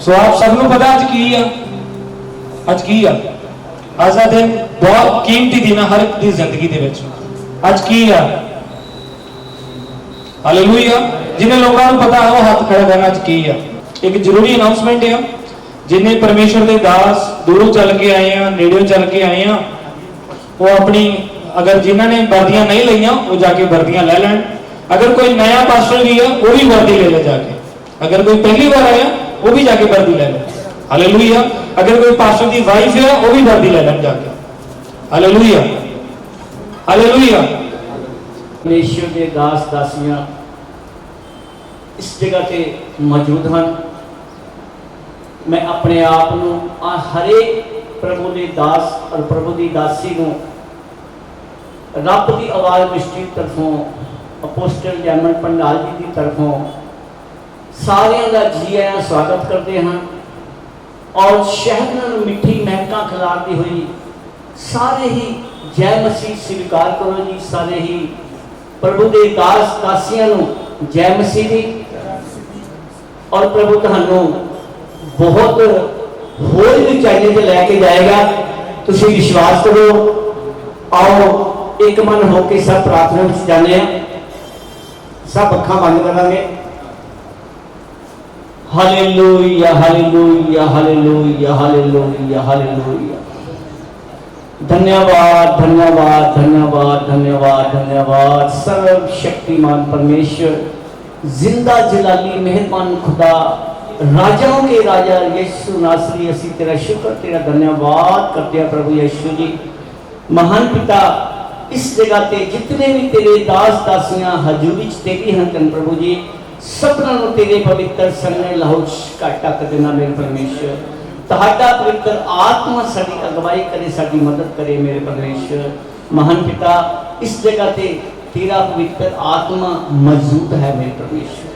सो आप सबनों पता अज की आ, अज की आ, अज का दिन बहुत कीमती दिन है हर एक की जिंदगी दे विच। अज की आ, हालेलुया। जिन्हें लोगों को पता है वो हाथ खड़ा करना। अज की आ, एक जरूरी अनाउंसमेंट है। जिन्हें परमेश्वर के दास दूरों चल के आए हैं, नेड़ों चल के आए हैं, वो अपनी अगर जिन्होंने वर्दियां नहीं लिया वो जाके वर्दियां ले लैन। अगर कोई नया पास्टर भी है वो भी वर्दी ले ले जाके। अगर कोई पहली बार आया वो भी जाके वर्दी ले ले। हालेलुया। अगर कोई पास्टर की वाइफ है वो भी वर्दी ले लें जाके। Hallelujah, hallelujah. परमेश्वर के दास दासियां इस जगह पे मौजूद हैं। मैं अपने आप को हरेक प्रभु के दास और प्रभु की दासी को रब की आवाज़ मिनिस्ट्री तरफों, अपोस्टल जैमन पंडाल जी की तरफों सारिਆਂ का जी आया स्वागत करते हैं। और शहद नाल मिठी महका खिलारती हुई सारे ही जय मसीह स्वीकार करो जी। सारे ही प्रभु के दास दासियां जय मसीह जी। और प्रभु तुहानू बहुत होर उचाइयां ते लैके जाएगा, तुसीं विश्वास करो। आओ एक मन होकर सब प्रार्थना में जाने, सब अखां बंद करांगे। Hallelujah, hallelujah, hallelujah, hallelujah, hallelujah. धन्यवाद, धन्यवाद, धन्यवाद, धन्यवाद, धन्यवाद। सर्वशक्तिमान परमेश्वर, जिंदा जलाली मेहरबान खुदा, राजाओं के राजा यीशु नासरी, असी तेरा शुक्र तेरा धन्यवाद करते हैं प्रभु यीशु जी। महान पिता, इस जगह पे जितने भी तेरे दास दासियां हजूरी तेरी हैं प्रभु जी, सबना तेरे पवित्र संगे लहू काटा कर देना मेरे परमेश्वर। तहाडा पवित्र आत्मा साडी अगवाई करे, साडी मदद करे मेरे परमेश्वर। महान पिता, इस जगह पे तेरा पवित्र आत्मा मौजूद है मेरे परमेश्वर।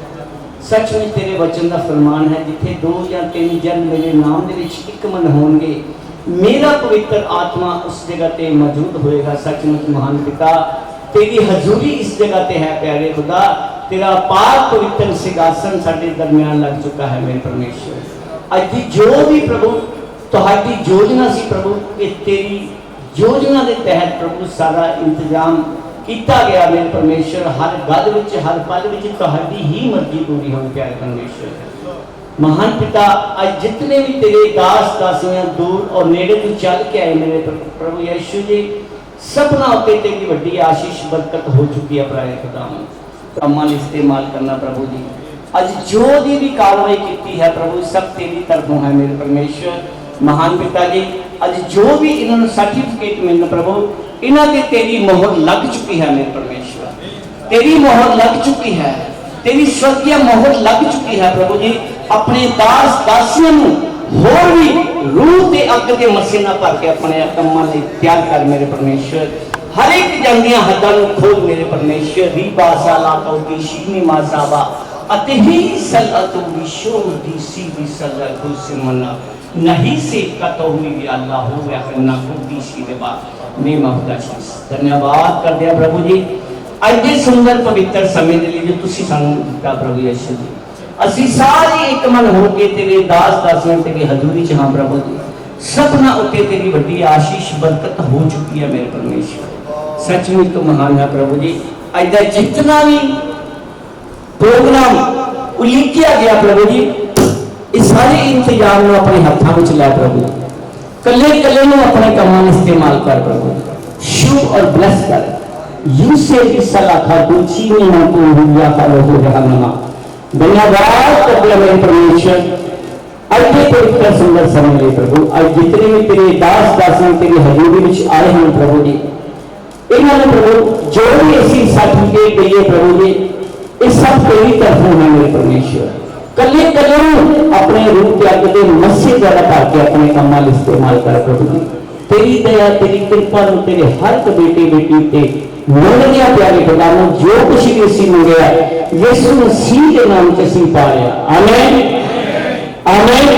सच में तेरे वचन का फरमान है, जिथे दो या तीन जन मेरे नाम दे विच एक मन होंगे, मेरा पवित्र आत्मा उस जगह पे मौजूद होएगा। सचमुच महान पिता, तेरी हजूरी इस जगह पे है प्यारे खुदा। तेरा पाक पवित्र सिंहासन साडे दरमियान लग चुका है मेरे परमेश्वर। अज जो भी प्रभु तुहाडी योजना सी प्रभु, ये तेरी योजना के तहत प्रभु सारा इंतजाम किया गया मेरे परमेश्वर। हर गल विच, हर पल विच तुहाडी ही मर्जी पूरी हो प्यारे परमेश्वर। महान पिता, आज जितने भी तेरे दास दासियां दूर और नेड़े तो चल के आए मेरे प्रभु यीशु जी, सबना उत्ते तेरी वड्डी आशीष बरकत हो चुकी है प्राय खुदा। अमल इस्तेमाल करना प्रभु जी। आज जो भी कार्रवाई की है प्रभु, सब तेरी तरफों है मेरे परमेश्वर। महान पिता जी, आज जो भी इन्होंने सर्टिफिकेट मिलना प्रभु, इन्हों के तेरी मोहर लग चुकी है मेरे परमेश्वर। तेरी मोहर लग चुकी है, तेरी स्वर्गीय मोहर लग चुकी है प्रभु जी। अपने दास दासियों होर भी रूह के अग के मसे ना भर के अपने कामों लिए तैयार कर मेरे परमेश्वर। हर एक जंदियां हद्दां खोल मेरे परमेश्वर। री बासाला तो शीनी मासाबा अतही सल्लतु विशोदी सी विसल्लतु सिमना नहीं से कतो हुई अल्लाह हो या करना खुदी सी देवा मैं महदा चीज। धन्यवाद कर दिया प्रभु जी आज दे सुंदर पवित्र समय के लिए जो तुसी सानू दिता प्रभु यीशु जी। असी सारे एक मन होके तेरे दास दासियां तेरी हजूरी च हां प्रभु जी। सबना उत्ते तेरी वड्डी आशीष बरकत हो चुकी है मेरे परमेश्वर। सचमुच तो महान है प्रभु जी। आज दा जितना भी प्रोग्राम उलीकिया गया प्रभु जी, इस सारे इंतजाम में अपने हाथों में लै प्रभु। कले कले में अपने कामों में इस्तेमाल कर प्रभु। शुभ और ब्लेस कर। यू से सलाखा दूची में ना को हुआ का हो जहन्नमा। धन्यवाद कर दिया मेरे परमेश्वर। आज के पवित्र सुंदर समय ले प्रभु। आज जितने भी तेरे दास दासियां तेरी हजूरी में आए हैं प्रभु जी, इन्होंने प्रभु जो भी ऐसी सर्टिफिकेट दिए प्रभु जी, इस सब तेरी तरफों है मेरे परमेश्वर। कले कले अपने रूप त्याग के मस्से द्वारा करके अपने कामों में इस्तेमाल कर प्रभु जी। तेरी दया तेरी कृपा तेरे हर एक बेटे बेटी ते मंगनिया प्यारे खुदा जो कुछ भी असी मंगया यीशु मसीह के नाम से असी पा लिया। आमीन, आमीन।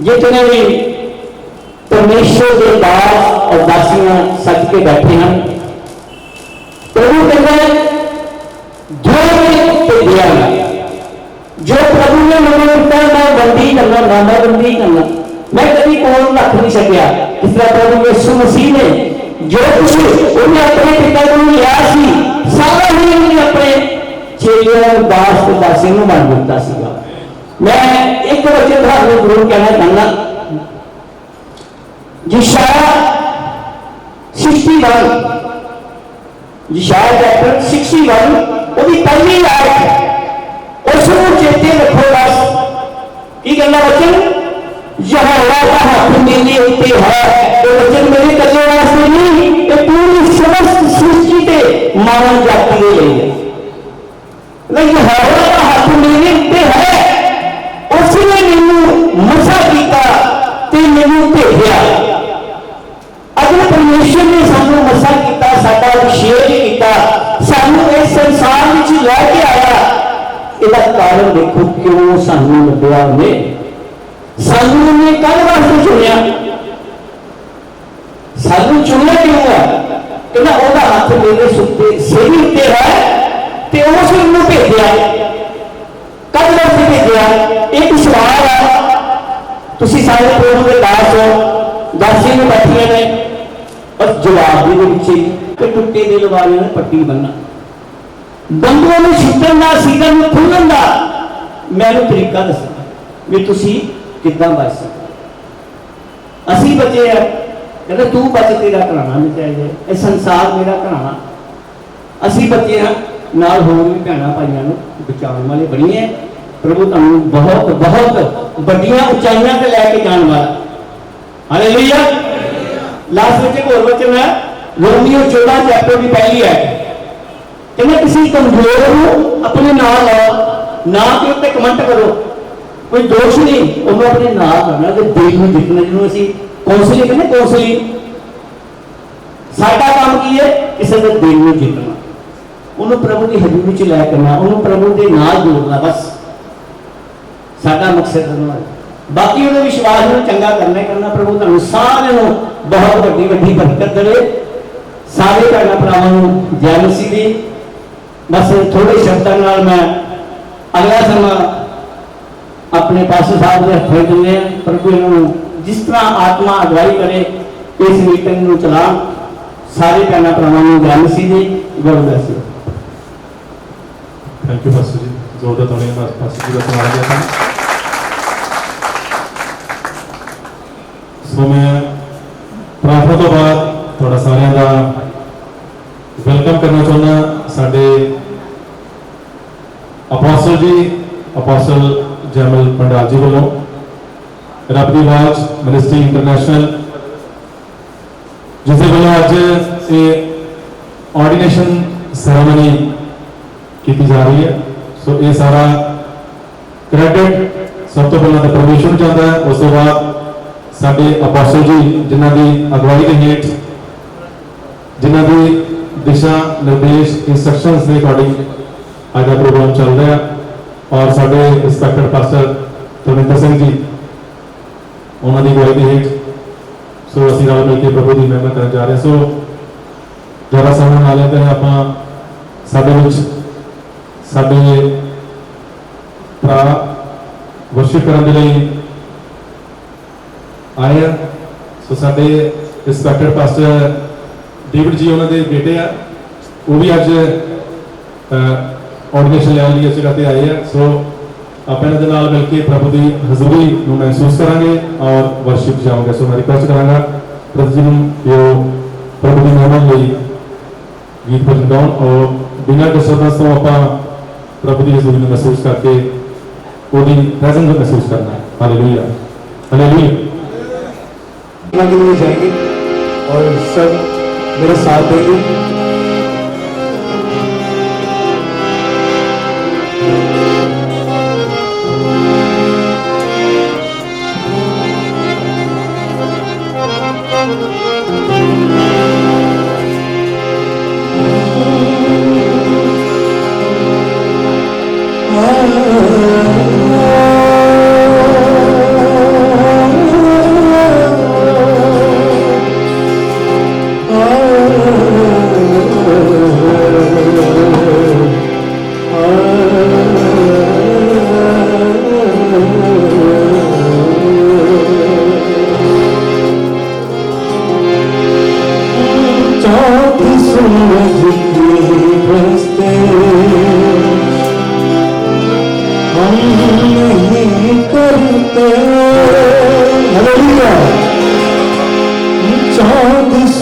जितने भी परमेश्वर के दास और दासियां सज के बैठे हैं, प्रभु कहते हैं जो दिया जो प्रभु ने मनो किया मैं बंदी करना, नामाबंदी करना, मैं कभी कोल रख नहीं सकिया। इस तरह प्रभु यीशु मसीह ने जो कुछ उन्हें अपने पिता को लिया सी, सारा ही उन्हें अपने चेलियों दास ते दासी नूं बन दिता सीगा। मैं एक वचन तुहानूं जरूर कहना चाहना, यशायाह 61 यशायाह चैप्टर 61 ਉਹਦੀ ਪਹਿਲੀ ਆਇਤ ਉਸ ਨੂੰ ਚੇਤੇ ਰੱਖੋ। ਬਸ ਕੀ ਕਹਿੰਦਾ वचन, यहोवा का हाथ मेरे उत्ते है। ये वचन मेरे कल्ले वास्ते नहीं, ये पूरी समस्त सृष्टि ते मानव जाति के लिए है। लेकिन यहोवा का हाथ मेरे उत्ते है, उसने मैनू मसा किया ते मैनू भेजा। अगर परमेश्वर ने सानू मसा किया, साडा अभिषेक किया, सानू इस संसार में लैके आया, इसका कारण देखो क्यों सानू लभ्या ने, सानू ने कल वास्ते चुनिया, सानू चुनिया क्यों है? कहना ओदा हाथ मेरे सुते सिर उत्ते है ते उस नूं भेजिया। कल वास्ते भेजिया? एक सवाल है, तुसी सारे प्रभु के दास हो, दासी ने बैठिया ने, और जवाब भी विच कि टुटे दिल वाले ने पट्टी बनना, बंदूओं में छुट्टन का, सीजन में खुलन का मैनू तरीका दसना भी तुसी कितना बच सकते। असी बचे है, कहते तू बच, तेरा घराना नहीं चाहिए, यह संसार मेरा घराना। असी बचे हैं, नाल होर भी भैणां भाइयों नूं बचाने वाले बणीए। प्रभु तुहानूं बहुत बहुत वड्डियां उचाइयां ते लैके जाण वाला। हालेलुया। लास्ट में एक और वचन है, रोमियो 14 चैप्टर की पहली है, कहना किसी कमजोर को अपने नाल लाओ, ना के उत्ते कमेंट करो, कोई दोष नहीं, उन्होंने अपने नाल करना ते दिल में जितना, जिन्होंने असीं काउंसलिंग कहने, काउंसलिंग साडा काम की है, किसी के दिल में जितना, उन्होंने प्रभु की हजूरी च लै करना, उन्होंने प्रभु के नाल जोड़ना, बस साडा मकसद है। बाकी उन्हें विश्वास में चंगा करना। प्रभु तुहानूं सारिआं नूं बहुत वड्डी वड्डी बरकत देवे। सारे भैणां भरावां नूं जय मसीह दी। बस थोड़े शब्दों नाल मैं अगला समा अपने पास्टर साहब के हत्थों दिंदे हां। प्रभु इन्होंने जिस तरह आत्मा अगवाई करे इस मीटिंग नूं चला। सारे भैणां भरावां नूं जय मसीह दी। God bless you. Thank you pastor ji, जोरदार तालियां पास्टर जी का सुना दिया था। सो मैं प्रार्थना तो बाद थोड़ा सारे का वेलकम करना चाहना साडे अपोस्टल जी, अपोस्टल जैमल पंडाल जी वालों रब दी आवाज मिनिस्ट्री इंटरनेशनल, जिसके वालों अज ये ऑर्डिनेशन सैरेमनी की जा रही है। सो ये सारा क्रेडिट सब तो पहला तो परमेश्वर जाता है, उस बाद साडे अपोस्टल जी जिन्हां दी अगवाई के हेठ, जिन्हां दी दिशा निर्देश इंस्ट्रक्शंस के अकॉर्डिंग आज का प्रोग्राम चल रहा है, और साडे रिस्पैक्टेड पास्टर धर्मिंदर सिंह जी उन्होंने अगवाई के हेठ सो असीं रल मिल के प्रभु की महिमा करन जा रहे। सो ज़्यादा समय ना लेते हैं, आप साडे विच साडे भरा वर्शिप करने के लिए आए हैं। सो साडे रिस्पैक्टेड पास्टर डेविड जी उन्होंने बेटे आ, वो भी अज ऑर्डिनेशन लैन लिए इस जगह पर आए हैं। सो आप इन्होंने नाल मिल के प्रभु की हजूरी को महसूस करांगे और वर्शिप जाओगे। सो मैं रिक्वेस्ट करांगा प्रभु जी जो प्रभु की महिमा लिए गीत भजन गाउन, और बिना डिस्टर्बेंस तो आप प्रभु की हजूरी को महसूस करके उसकी प्रेजेंस को महसूस करना है। Hallelujah, hallelujah. जाएंगे और सब मेरे साथ देंगे।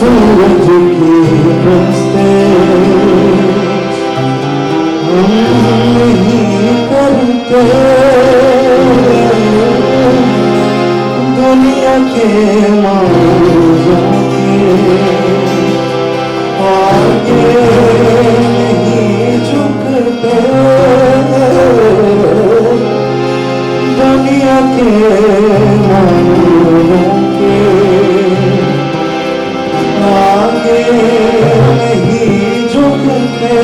सूरज के रास्ते हम नहीं करते, दुनिया के मौजों के आगे नहीं झुकते, दुनिया के मौजों के आगे नहीं झुकते,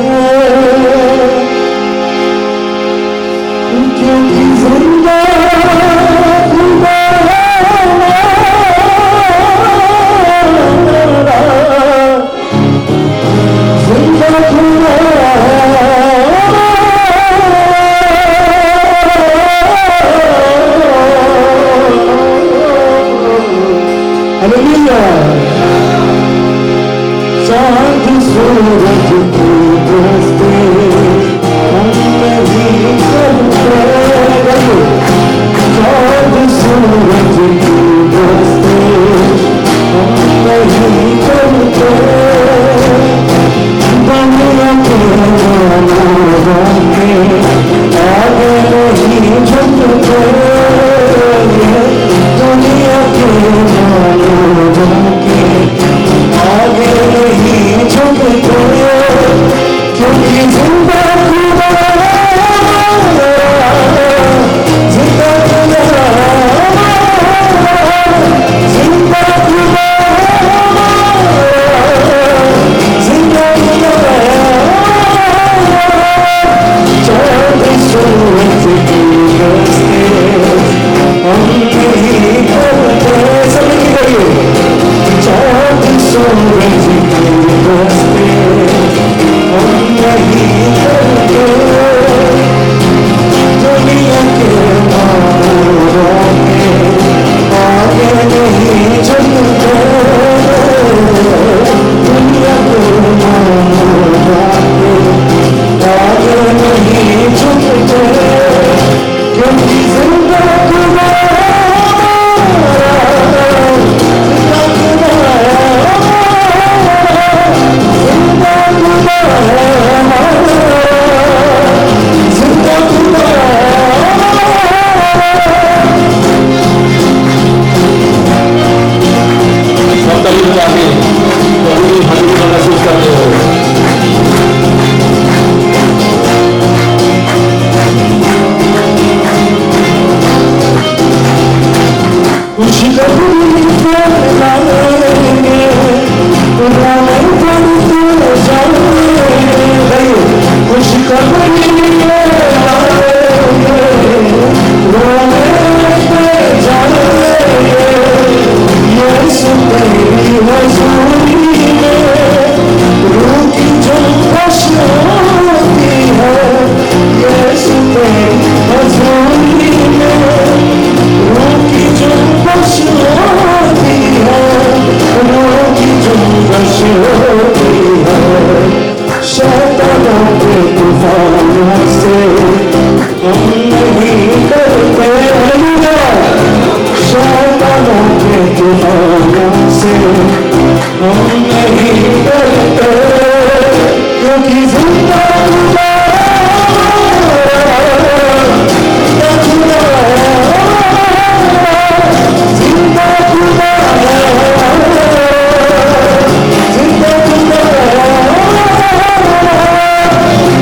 क्योंकि जिंदा खुदा चांद सूरज की दोस्ती हम नहीं करते, चांद सूरज की दोस्ती हम नहीं करते, दुनिया के मानवों के आगे नहीं झुकते, दुनिया के मानवों के आगे नहीं झुकते, क्योंकि जिंदा खुदा, जिंदा खुदा, जिंदा खुदा, जिंदा खुदा, चांद सूरज की रास्ते हम नहीं करते, समझ गए, चांद सूरज के रास्ते हम नहीं करते, दुनिया के मानवों के आगे नहीं झुकते, दुनिया के मानवों के आगे नहीं झुकते, क्योंकि जिंदा खुदा, सब तरीके जाके पूरी हाजिरी का महसूस करते हो। कुछ कभी लाएंगे, पुराने बनते जाएंगे, कुछ कभी लाएंगे, पुराने बनते जाएंगे, ये सुनती हजूरी में रूह की जो खुशबू है, ये सुनती हजूरी में रूह की जो खुशबू है, रूह की जो खुशबू है, शैतानों के तूफानों से हम नहीं डरते, शैतानों के तूफानों से हम नहीं डरते, क्योंकि जिंदा खुदा, जिंदा खुदा, जिंदा खुदा,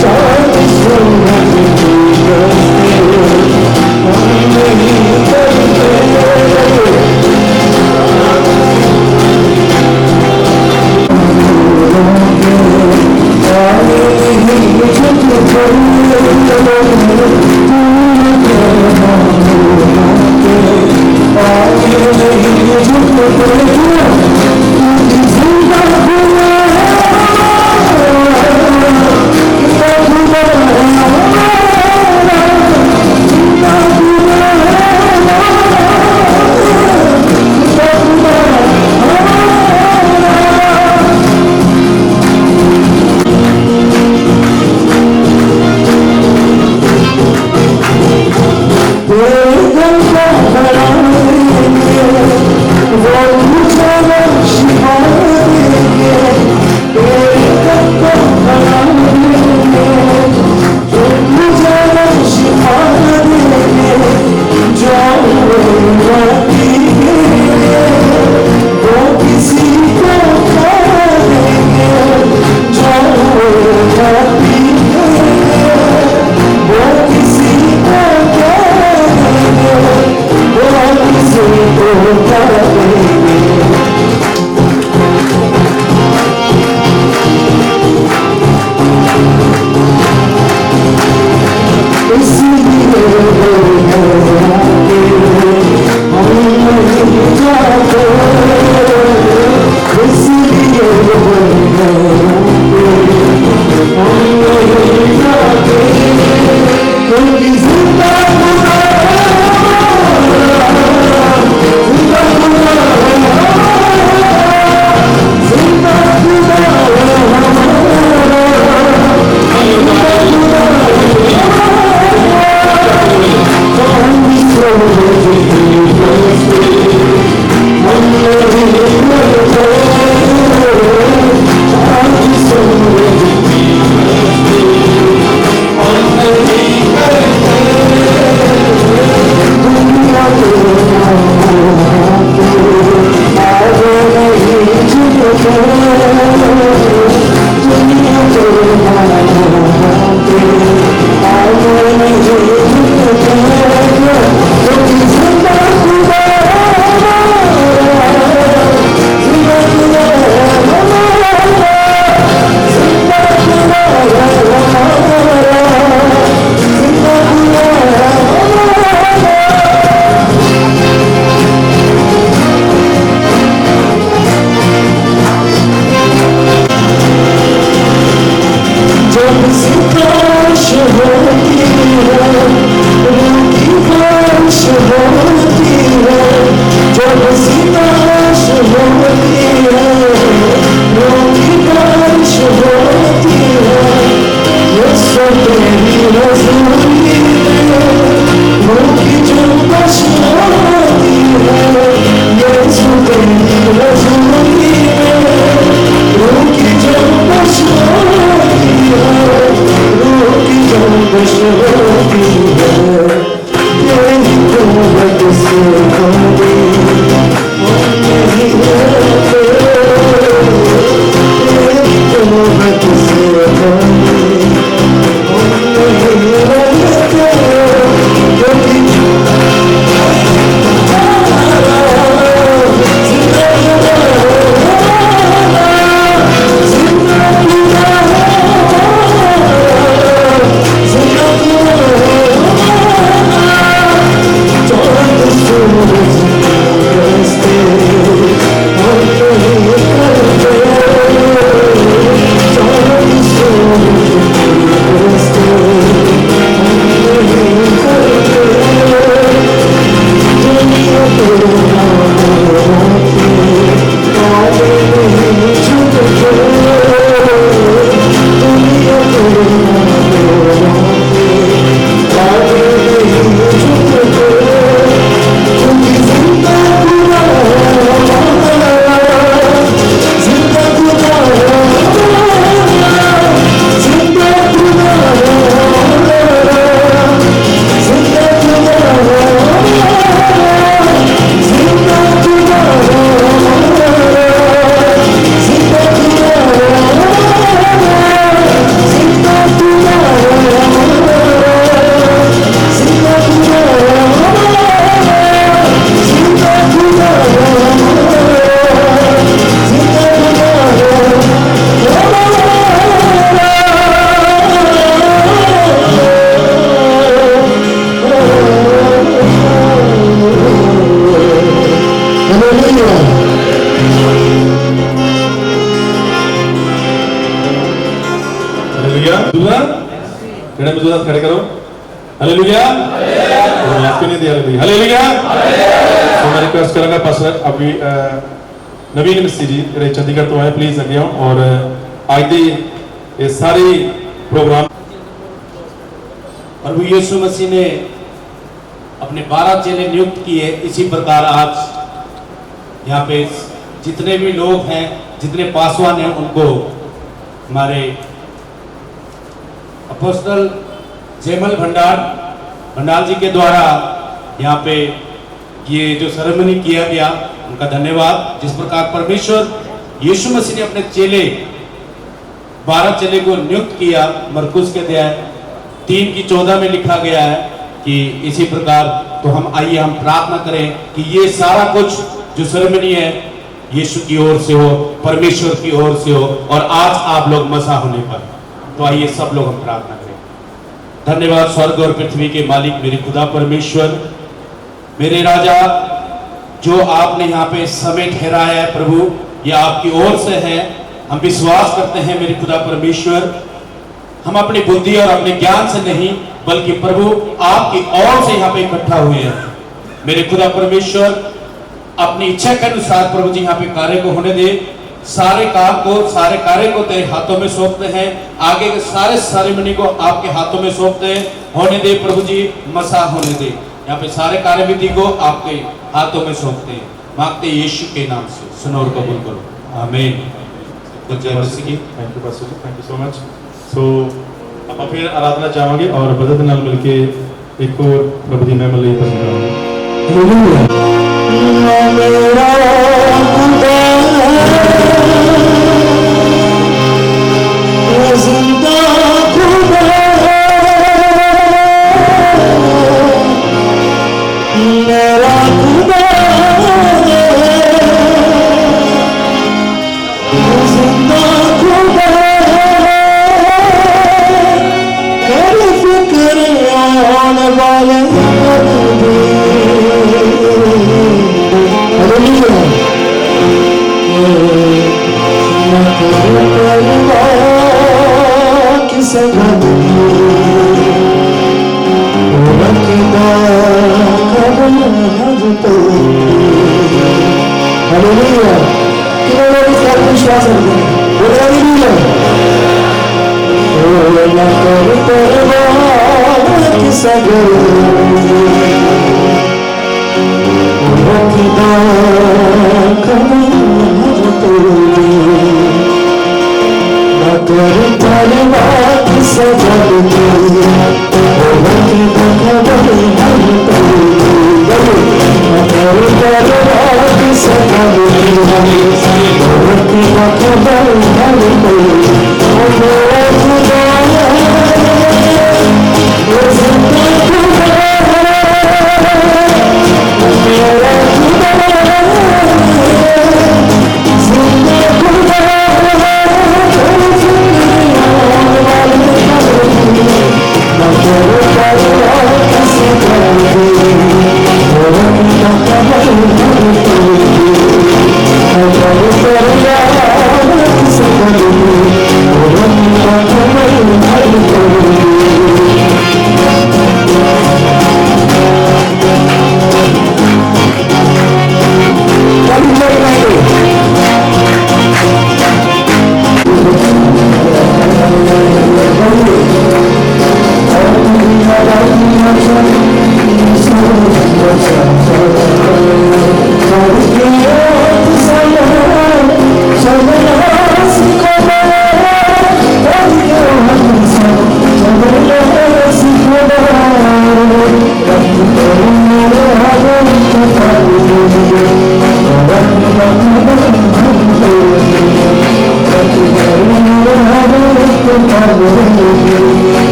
चांद सूरज की रास्ते हम नहीं करते, वो खड़े मौजूद खड़े करो। हालेलुया। आपको नहीं दिया हालेलुया। तो मैं रिक्वेस्ट करूंगा पास्टर अभी नवीन मसीह जी ਜਿਹੜੇ ਚੰਡੀਗੜ੍ਹ ਤੋਂ ਆਏ प्लीज ਅੱਗੇ ਆਓ और आज ਦੀ ये सारी प्रोग्राम प्रभु यीशु मसीह ने अपने 12 चेले नियुक्त किए। इसी प्रकार आज यहाँ पे जितने भी लोग हैं, जितने पासवान हैं, उनको हमारे अपोस्टल जयमल भंडार जी के द्वारा यहाँ पे ये जो सेरेमनी किया गया, उनका धन्यवाद। जिस प्रकार परमेश्वर यीशु मसीह ने अपने चेले 12 चेले को नियुक्त किया, मरकुस के अध्याय 3 की 14 में लिखा गया है कि इसी प्रकार तो हम आइए हम प्रार्थना करें कि ये सारा कुछ जो सेरेमनी है यीशु की ओर से हो, परमेश्वर की ओर से हो, और आज आप लोग मसा होने पर। तो आइए सब लोग हम प्रार्थना करें। धन्यवाद स्वर्ग और पृथ्वी के मालिक मेरे खुदा परमेश्वर, मेरे राजा, जो आपने यहाँ पे समय ठहराया है प्रभु, ये आपकी ओर से है। हम विश्वास करते हैं मेरे खुदा परमेश्वर, हम अपनी बुद्धि और अपने ज्ञान से नहीं बल्कि प्रभु आपकी ओर से यहाँ पे इकट्ठा हुए हैं। मेरे खुदा परमेश्वर, अपनी इच्छा के अनुसार प्रभु जी यहाँ पे कार्य को होने दे। सारे कार्य को तेरे हाथों में सौंपते हैं। आगे के सारे सेरेमनी को आपके हाथों में सौंपते हैं। होने दे प्रभु जी, मसा होने दे। यहाँ पे सारे कार्यविधि को आपके हाथों में सौंपते हैं। मांगते यीशु के नाम से, सुनो और कबूल करो, आमीन। तो जय मसीह की। Thank you pastor ji, thank you so much. So अब फिर आराधना चाहेंगे और बजट नाल मिलके एक और प्रभु जी में मिले पसंद करेंगे।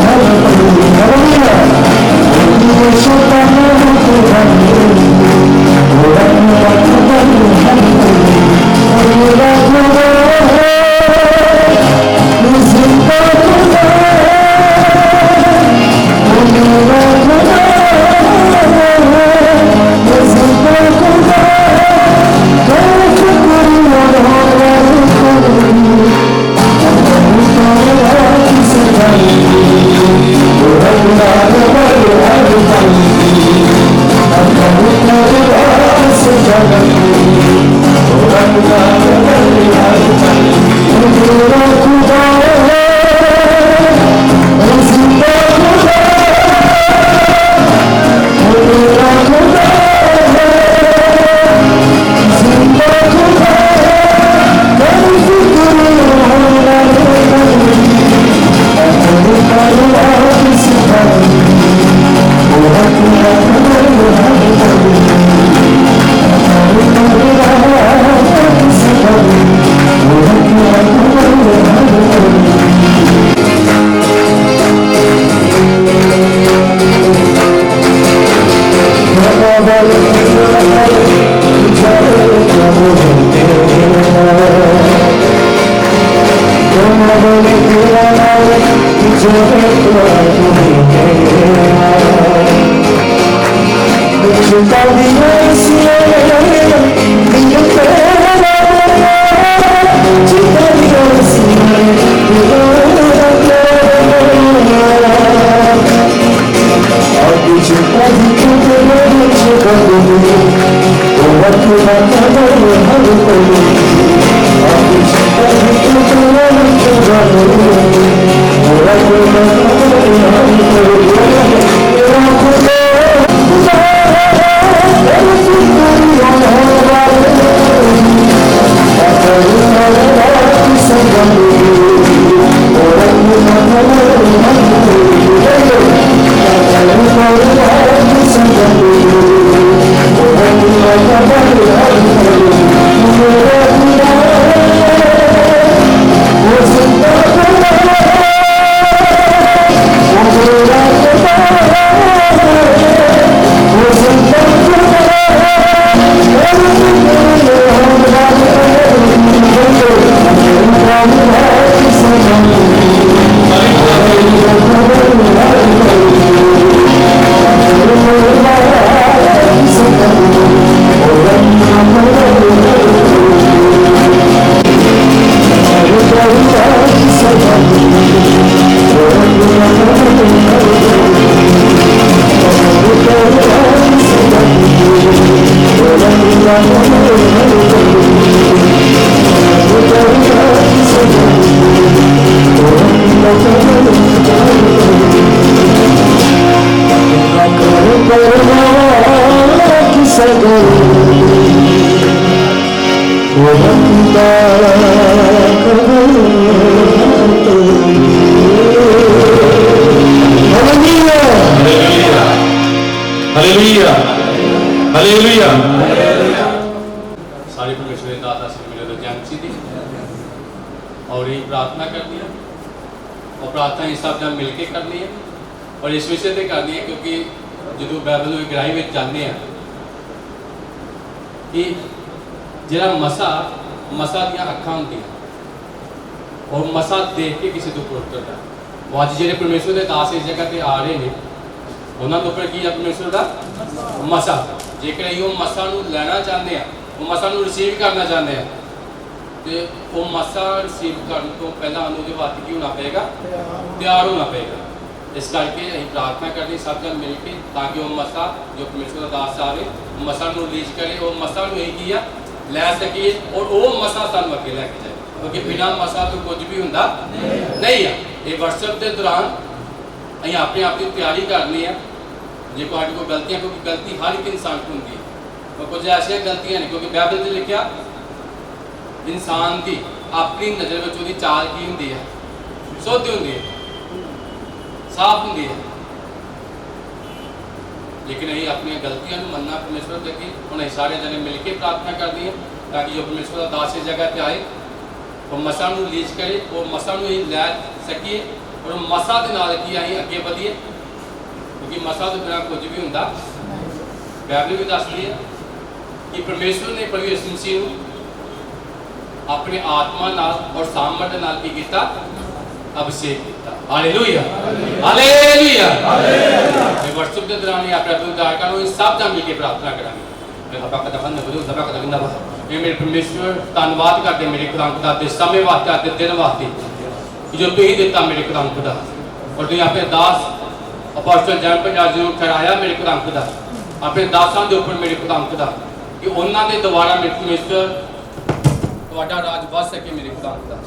Oh, हालेलुया हालेलुया सारे परमेश्वर के दाता श्री मिले तो जानसी दी और ये प्रार्थना करनी है और प्रार्थना ये सब जब मिलके करनी है और इस विषय से करनी है क्योंकि जो बाइबल की गहराई में जानते हैं कि जरा मसा मसा दियां अखां होंदियां और मसा देख के किसी को प्रोट करता वो अज जो परमेश्वर के दास इस जगह पर आ रहे हैं उन्होंने उपर की है परमेश्वर का मसा जेकर ਅਸੀਂ ਉਹ ਮਸਾ ਨੂੰ ਲੈਣਾ ਚਾਹੁੰਦੇ ਆ ਉਹ ਮਸਾ ਨੂੰ ਰਿਸੀਵ ਕਰਨਾ ਚਾਹੁੰਦੇ ਆ ਤੇ ਉਹ ਮਸਾ ਰਿਸੀਵ ਕਰਨ ਤੋਂ ਪਹਿਲਾਂ ਸਾਨੂੰ ਉਹਦੇ ਵਾਸਤੇ ਕੀ ਹੋਣਾ ਪਏਗਾ ਤਿਆਰ ਹੋਣਾ ਪਏਗਾ ਇਸ ਕਰਕੇ ਅਸੀਂ ਪ੍ਰਾਰਥਨਾ ਕਰਦੇ ਸਭ ਜਣ ਮਿਲ ਕੇ ਤਾਂ ਕਿ ਉਹ ਮਸਾ ਜੋ ਪਰਮੇਸ਼ਰ ਦਾ ਦਾਸ ਆਵੇ ਮਸਾ ਨੂੰ ਰਿਲੀਜ਼ ਕਰੇ ਉਹ ਮਸਾ ਨੂੰ ਇਹ ਕੀ ਆ ਲੈ ਸਕੀਏ ਔਰ ਉਹ ਮਸਾ ਸਾਨੂੰ ਅੱਗੇ ਲੈ ਕੇ ਜਾਏ ਕਿਉਂਕਿ ਬਿਨਾਂ ਮਸਾ ਤੋਂ ਕੁਝ ਵੀ ਹੁੰਦਾ ਨਹੀਂ ਆ ਇਹ WhatsApp ਦੇ ਦੌਰਾਨ ਅਸੀਂ ਆਪਣੇ ਆਪ ਦੀ ਤਿਆਰੀ ਕਰਨੀ ਹੈ ਜੇ ਕੋਈ ਕੋਈ ਗਲਤੀਆਂ ਕਿਉਂਕਿ ਗਲਤੀ ਹਰ ਇੱਕ ਇਨਸਾਨ को ਹੁੰਦੀ ਹੈ और कुछ ऐसी गलतियां नहीं क्योंकि बाइबल में लिखा इंसान की अपनी नज़र में ਉਹਦੀ चाल की ਹੁੰਦੀ है शुद्ध ਹੁੰਦੀ है साफ ਹੁੰਦੀ है लेकिन यही अपनी गलतियां ਨੂੰ ਮੰਨਣਾ परमेश्वर ਦੇ ਅੱਗੇ ਹੁਣ ਸਾਰੇ ਜਣੇ मिल के प्रार्थना करनी है ताकि जो परमेश्वर ਦਾ ਦਾਸ ਇਸ जगह पे आए वो मसा ਨੂੰ रिलीज करे वो मसा ਨੂੰ ही ਲੈ ਸਕੀਏ और मसा ਦੇ ਨਾਲ ਕੀ ਅਸੀਂ ਅੱਗੇ ਵਧੀਏ क्योंकि मसा तो बिना कुछ भी होंगे बाइबल भी दसती है कि परमेश्वर ने प्रभु यीशु मसीह को अपने आत्मा नाल और सामर्थ नाल की किया अभिषेक किया हालेलुया हालेलुया मैं WhatsApp के दौरान अपने उद्धार करो इन सब जन मिलकर प्रार्थना करांगे मैं सभा का दफन बदू सभा का दफन ये मेरे परमेश्वर धन्यवाद करते मेरे खुदा खुदा दे समय वास्ते आते दिन वास्ते जो तू ही देता मेरे खुदा खुदा और तू अपने दास अपोस्टल जन पंजाब जी ठहराया मेरे खुदा खुदा अपने दासां के उपर मेरे खुदा खुदा कि उन्होंने के द्वारा मेरे परमेश्वर तुहाडा राज बस सके मेरे खुदा खुदा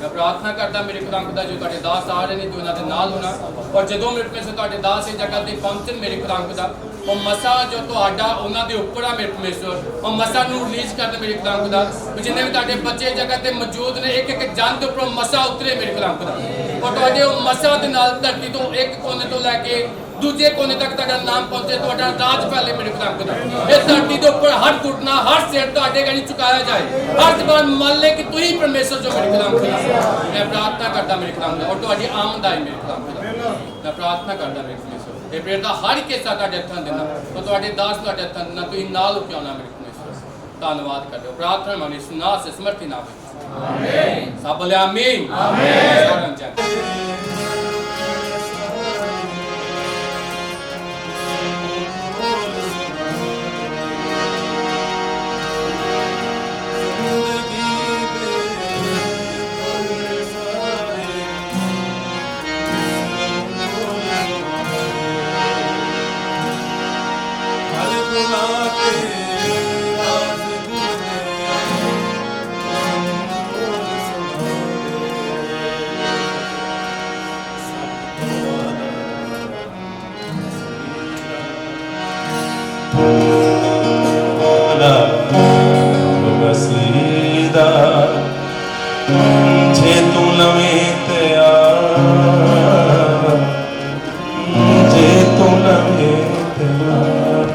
मैं प्रार्थना करता मेरे खुदा खुदा जो तुहाडे दास आ रहे हैं तू इन्हां दे नाल होना और जदों मेरे परमेश्वर तुहाडे दास इस जगह ते पहुंचन मेरे खुदा खुदा वो मसा जो तुहाडा उन्हां दे उपर आ मेरे परमेश्वर और मसा नूं रिलीज कर दे मेरे खुदा खुदा जिन्ने भी तुहाडे बच्चे जगह ते मौजूद ने एक एक जन दे उपर मसा उतरे मेरे खुदा खुदा और तुहाडे वो मसा दे नाल धरती तो एक कोने तो लैके दूजे कोने तक तेरा नाम पहुंचे, ਤੁਹਾਡਾ ਰਾਜ फैले मेरे खुदा खुदा। इस धरती के ऊपर हर घुटना हर सिर ਤੁਹਾਡੇ गली चुकाया जाए, हर जबान मान ले कि तू ही परमेश्वर जो मेरे खुदा खुदा। मैं प्रार्थना करता मेरे खुदा खुदा, और ਤੁਹਾਡੀ आमद आए मेरे खुदा खुदा। मैं प्रार्थना करता मेरे परमेश्वर ਇਹ ਬੇਟਾ ਹਰ ਇੱਕ ਹਿੱਸਾ ਤੁਹਾਡੇ ਹੱਥਾਂ ਦੇਣਾ, ਉਹ ਤੁਹਾਡੇ ਦਾਸ ਤੁਹਾਡੇ ਹੱਥਾਂ ਦੇਣਾ, ਤੁਸੀਂ ਨਾਲ ਉਪਿਆਉਣਾ ਮੇਰੇ परमेश्वर। धन्यवाद कर दो प्रार्थना मानी सुना से समर्थी नाम में आमीन। सब बोले आमीन आमीन। जे तू नवें तैयार, जे तू नवें तैयार,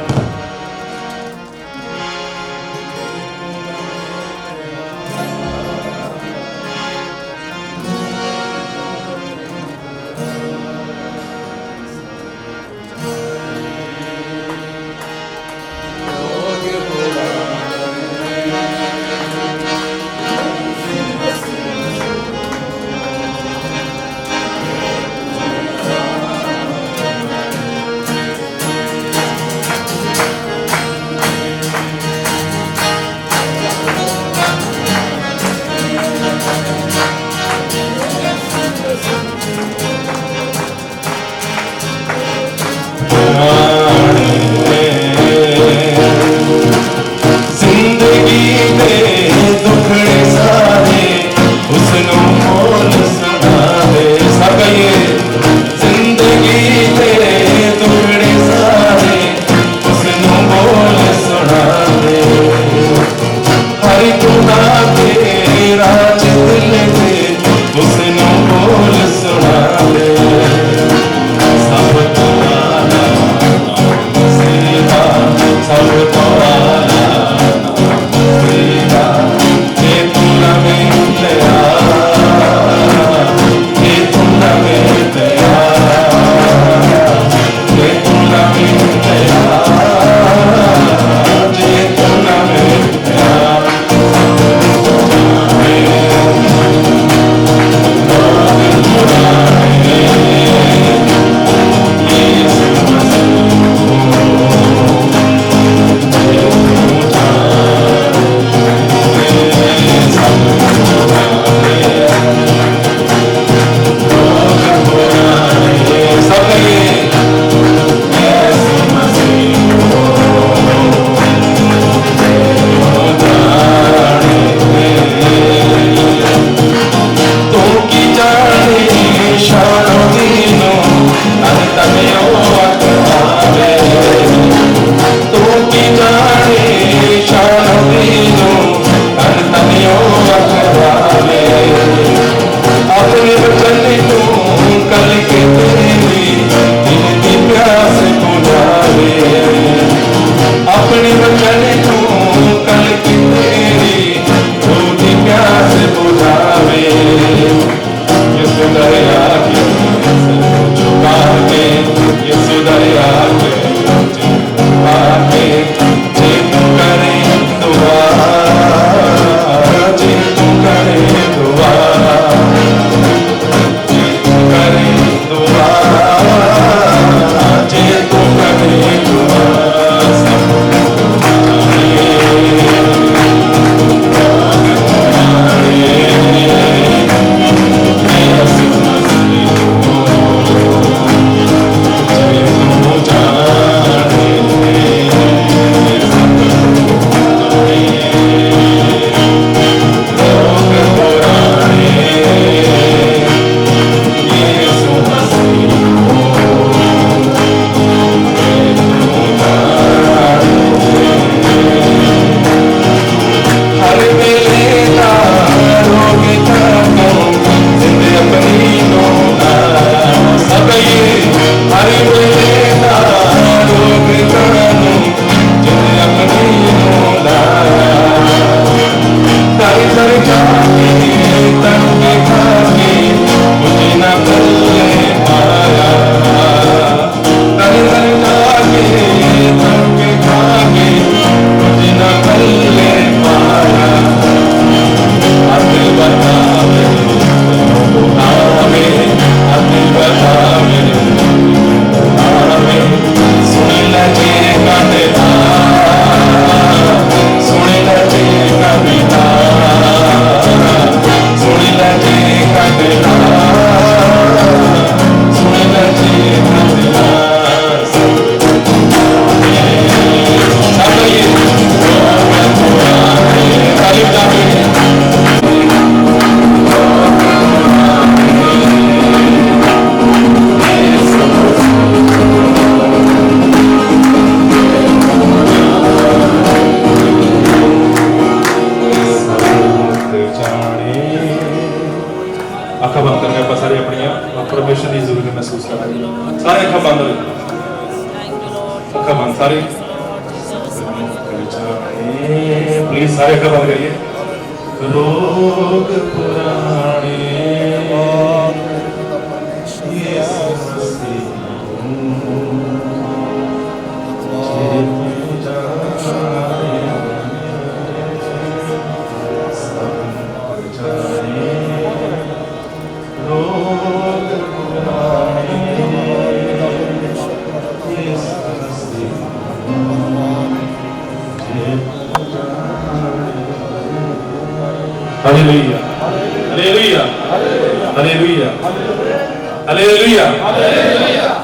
सारे प्लीज सारे अगर बंद करिए। रोग पुराने यीशु मसीह Hallelujah. Hallelujah. Hallelujah. Hallelujah. Hallelujah.